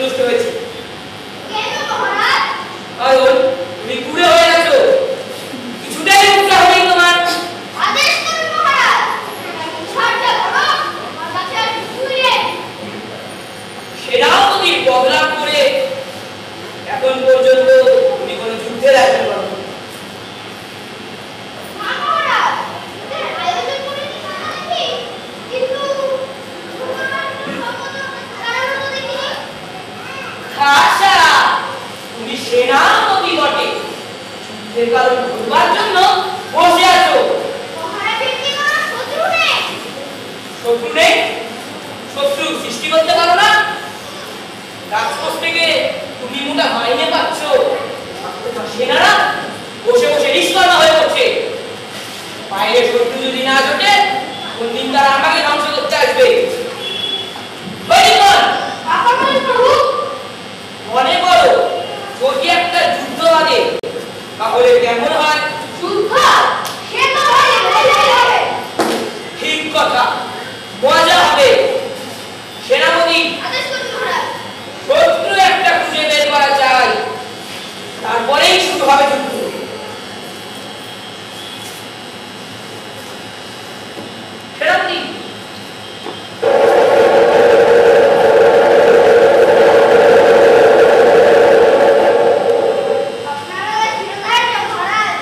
সন্তুষ্ট হয়েছি। কেন মহারাজ? কারণ তুমি কুড়ে হয়ে গেছো, কিছুতেই উৎসাহ নেই তোমার। আদেশ করুন মহারাজ। সারটা ধরো, আমার কাছে আর কিছুই নেই। সেনাপতির বদলাম করে এখন পর্যন্ত তুমি কোনো যুদ্ধের আয়োজন করো। না মহারাজ, যুদ্ধের আয়োজন করিনি তা না দেখি, কিন্তু তোমার সাধারণত দেখিনি। আচ্ছা, তুমি সেনাপতি বটে, যুদ্ধের কারণ বুঝবার জন্য বসে আছো। মহারাজের কি কোনো শত্রু নেই? শত্রু নেই? শত্রু সৃষ্টি করতে পারো না? রাজপথ থেকে তুমি মোটা মাইনে পাচ্ছ, সেনারা বসে বসে নিষ্কর্মা হয়ে পড়ছে। বাইরে শত্রু যদি না জোটে, কোনদিন তারা আমাকে ধ্বংস করতে আসবে। প্রভু, মনে করো যদি একটা যুদ্ধ বাঁধে, তাহলে কেমন হয়? যুদ্ধ সে তো হবে। ঠিক কথা, মজা হবে। সেনাপতি, আদেশ করুন মহারাজ। শত্রু একটা খুঁজে বের করা চাই, তারপরেই শুরু হবে যুদ্ধ। সেনাপতি, আপনারা ফিরে যান মহারাজ।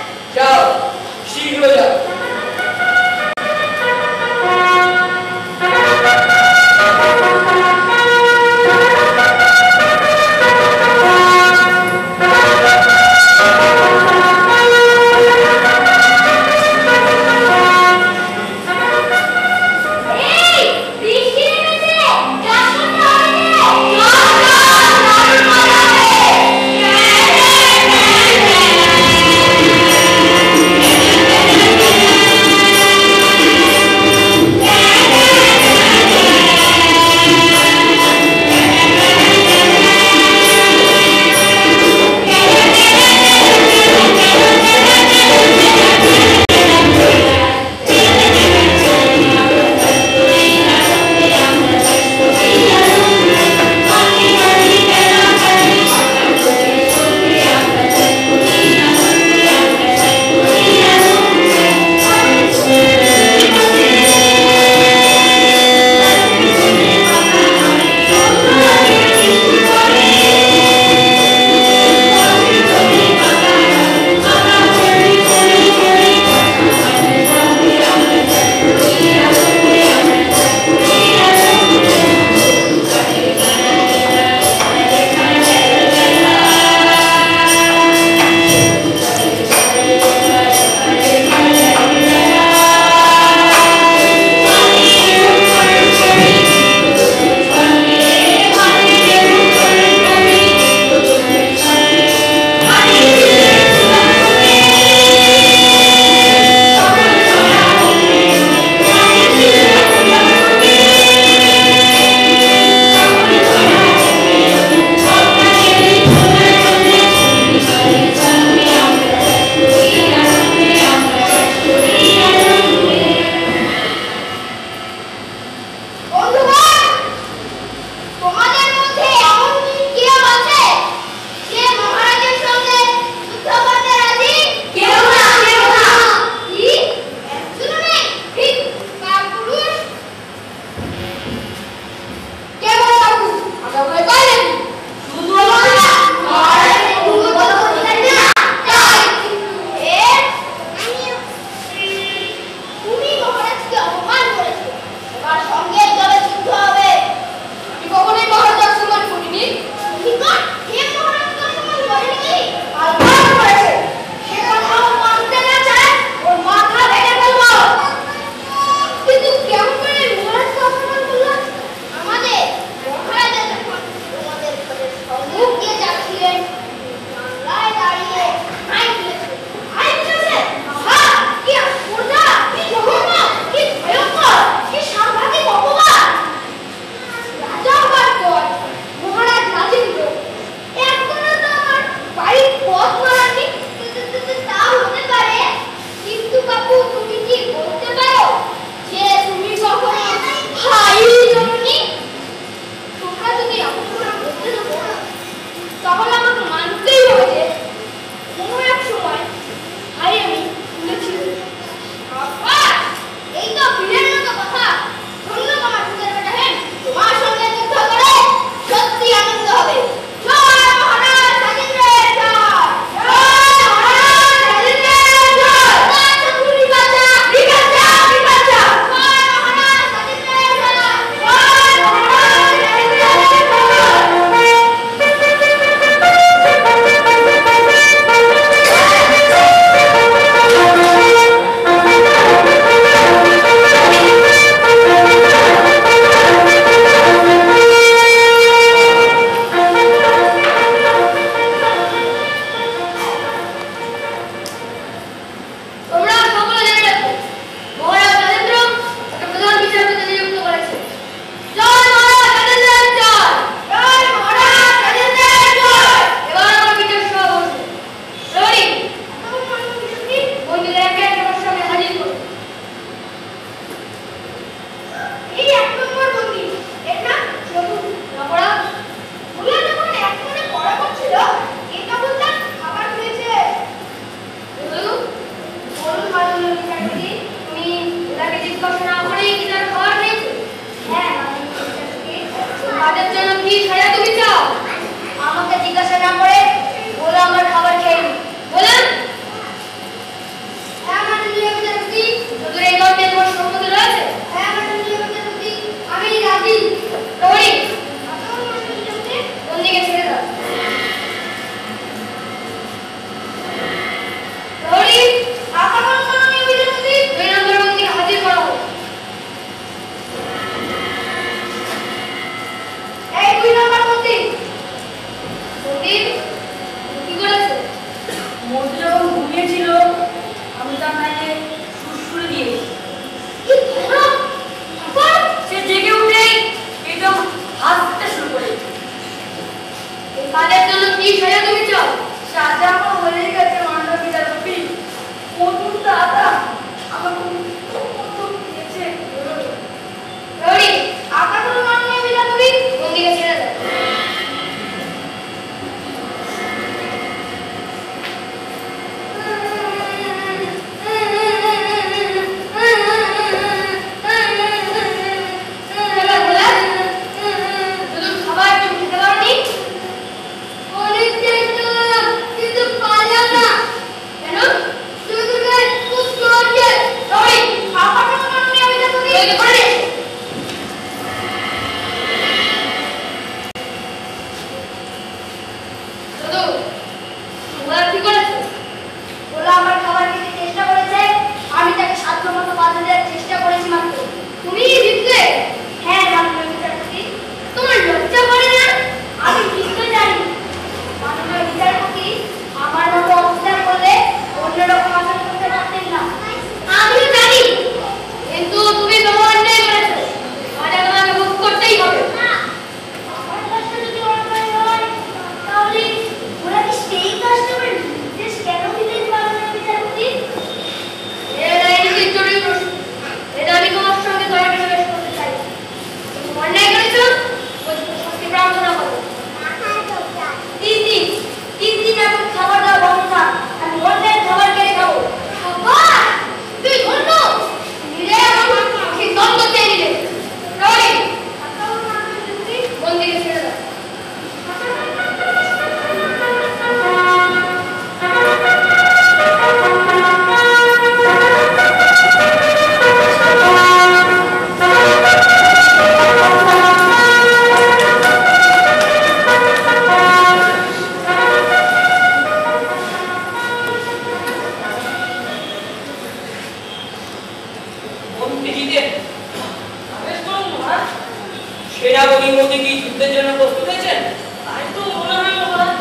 সেনাপতির মধ্যে কি যুদ্ধের জন্য প্রস্তুত হয়েছেন? তাই তো মনে হয় মহারাজ।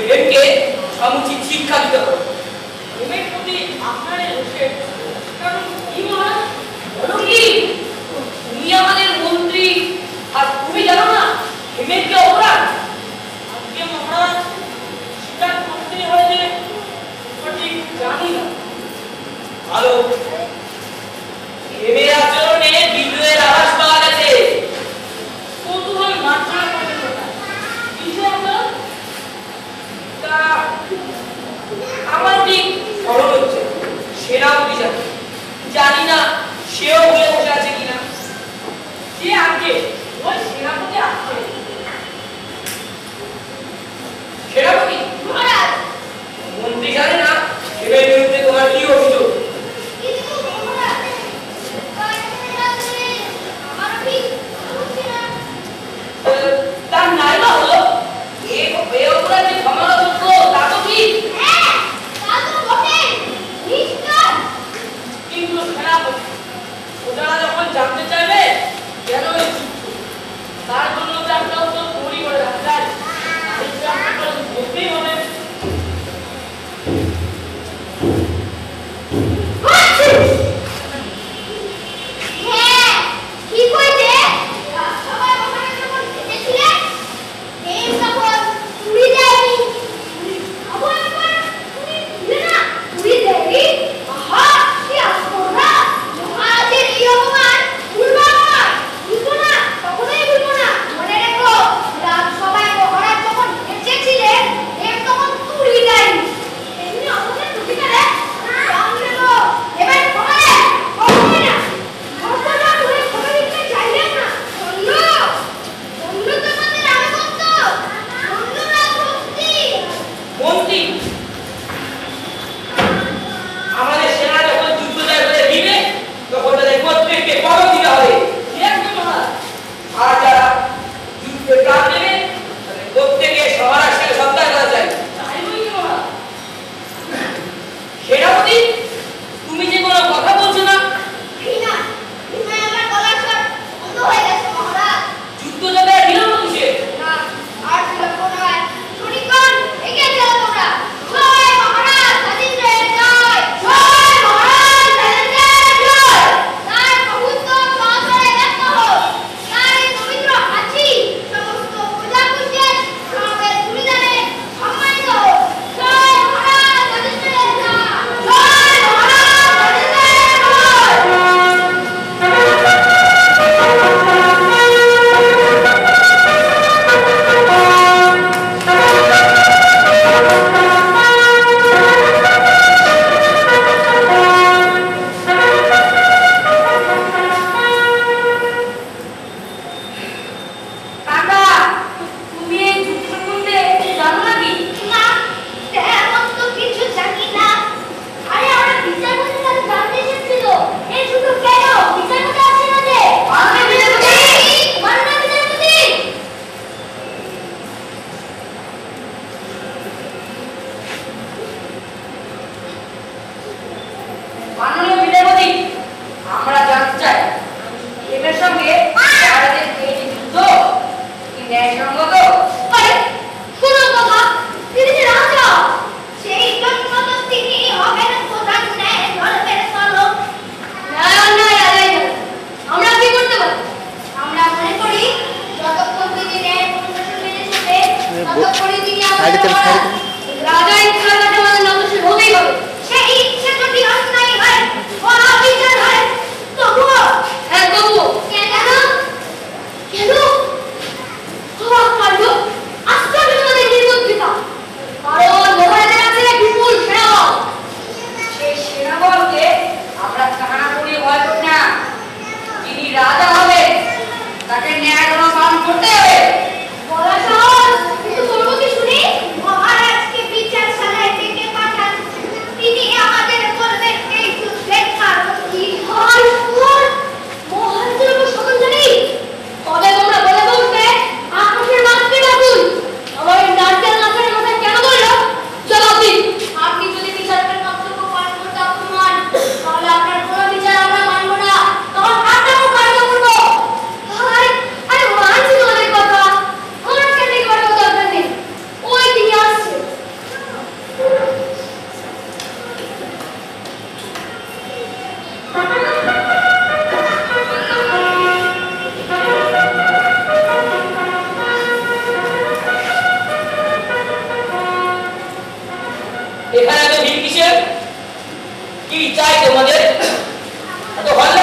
হেমকে সমুচিত শিক্ষা দিতে হবে। হেমের প্রতি আপনার রোষের কারণ কি মহারাজ? বলো কি, তুমি আমাদের মন্ত্রী আর তুমি জানো না হেমের কি অপরাধ? আজকে মহারাজ স্বীকার করতেই হয় যে সঠিক জানি না। ভালো, হেমের আচরণে বিদ্রোহের আভাস পাওয়া গেছে। কৌতূহল মার্জনা করতে কথা কিসে আপনার তা আমার ঠিক স্মরণ হচ্ছে সেনাপতি জানে, জানি না সেও ভুলে বসে আছে কিনা। যে আগে ওই সেনাপতি আসছে। সেনাপতি মহারাজ মন্ত্রী জানে না হেমের বিরুদ্ধে তোমার কি অভিযোগ? কিন্তু মহারাজ আমারও ঠিক বুঝছি না। তার নাই বা হলো এ অপরাধ যে ক্ষমাযোগ্য তা তো ঠিক, হ্যাঁ তা তো বটে নিশ্চয়। কিন্তু সেনাপতি ওনারা যখন জানতে চাইবে কেন এই যুদ্ধ, তার জন্য যে একটা উত্তর তৈরি করে রাখা যায় তাই যে আপনাকে বলতেই হবে। হ্যাঁ ঠিক হয়েছে। সবাই ওখানে যখন এসেছিলেন এই তখন তুই যায়নি। আবার তুই দিলে না, তুই দেবি। আহা কি আশ্চর্য! মহারাজের এই অপমান ভুলবার নয়। ভুলবো না, কখনোই ভুলবো না। মনে রেখো রাত সবাই মহারাজ যখন এসেছিলেন এর তখন তুই যায়নি। এমনি অপমান তুই করে সামনে তো এবার কমালে কমালে না। কখনো তুই ক্ষমা দিতে চাইলেন না। বন্ধু বন্ধু তোমাদের আনুগত্য, বন্ধুরা শক্তি। মন্ত্রী আমাদের সেনা যখন যুদ্ধ জয় করে দিবে তখন তাদের প্রত্যেককে পদক দিতে হবে। দেখবে মহারাজ আর যারা যুদ্ধে প্রাণ দেবে তাদের প্রত্যেকে সহারাষ্ট্রকে সত্যার করা চাই। চাইবই কি মহারাজ? সেনাপতি তুমি যে কোনো কথা বলছো না, ঘৃণা ঘৃণায় আমার গলার স্বর বন্ধ হয়ে গেছে মহারাজ। যুদ্ধ যাবে বিলম্ব কিসের? না আর বিলম্ব নয়। শনিগণ এগিয়ে চলো তোমরা। জয় মহারাজ রাজেন্দ্রের জয়, জয় মহারাজ রাজেন্দ্রের জয়। তার প্রভুত্ব সহকারে ব্যক্ত হোক। তার এই পবিত্র হাসি সমস্ত প্রজাপুত্রের সমাবেশ সুবিধানে সম্মানিত হোক। জয় মহারাজ রাজেন্দ্রের জয়, জয় মহারাজ রাজেন্দ্রের জয়। কাকা তুমি এই যুদ্ধ সম্বন্ধে জানো নাকি? না তেমন তো কিছু জানি না। আরে আমরা বিচারপতির কাছে জানতে এসেছিল এই যুদ্ধ কেন। বিচারপতি আসছে না যে। মাননীয় বিচারপতি, মাননীয় বিচারপতি। মাননীয় বিচারপতি আমরা জানতে চাই হেমের সঙ্গে ভারতের এই যে যুদ্ধ কি ন্যায়সঙ্গত? আরে শোনো বাবা, তিনি যে রাজা সেই জন্য তো তিনি হবেন প্রধান ন্যায় ধর্মের পালক। ন্যায় অন্যায় আদায় করে আমরা কি করতে পারি? আমরা মনে করি যতক্ষণ তিনি ন্যায় পরিবেশন মেনে চলবে ততক্ষণই তিনি আমাদের মহারাজ। রাজা ইচ্ছার কাছে আমাদের নতশীল হতেই হবে। সেই ইচ্ছে যদি অন্যায় হয়, অনাবিচার হয়, তবুও হ্যাঁ তবুও কেন কেন অবাক কাণ্ড, আশ্চর্য তোমাদের নির্বুদ্ধিতা। কারণ মহারাজের আছে বিপুল সেনাবল। সেই সেনাবলকে আমরা কানা করে ভয় করি না। যিনি রাজা হবেন তাকে ন্যায় ধর্ম পালন করতে হবে। বলা সহজ কিন্তু করবো কি শুনি? মহারাজ এখানে এত ভিড় কিসের? কি চাই তোমাদের? এত হল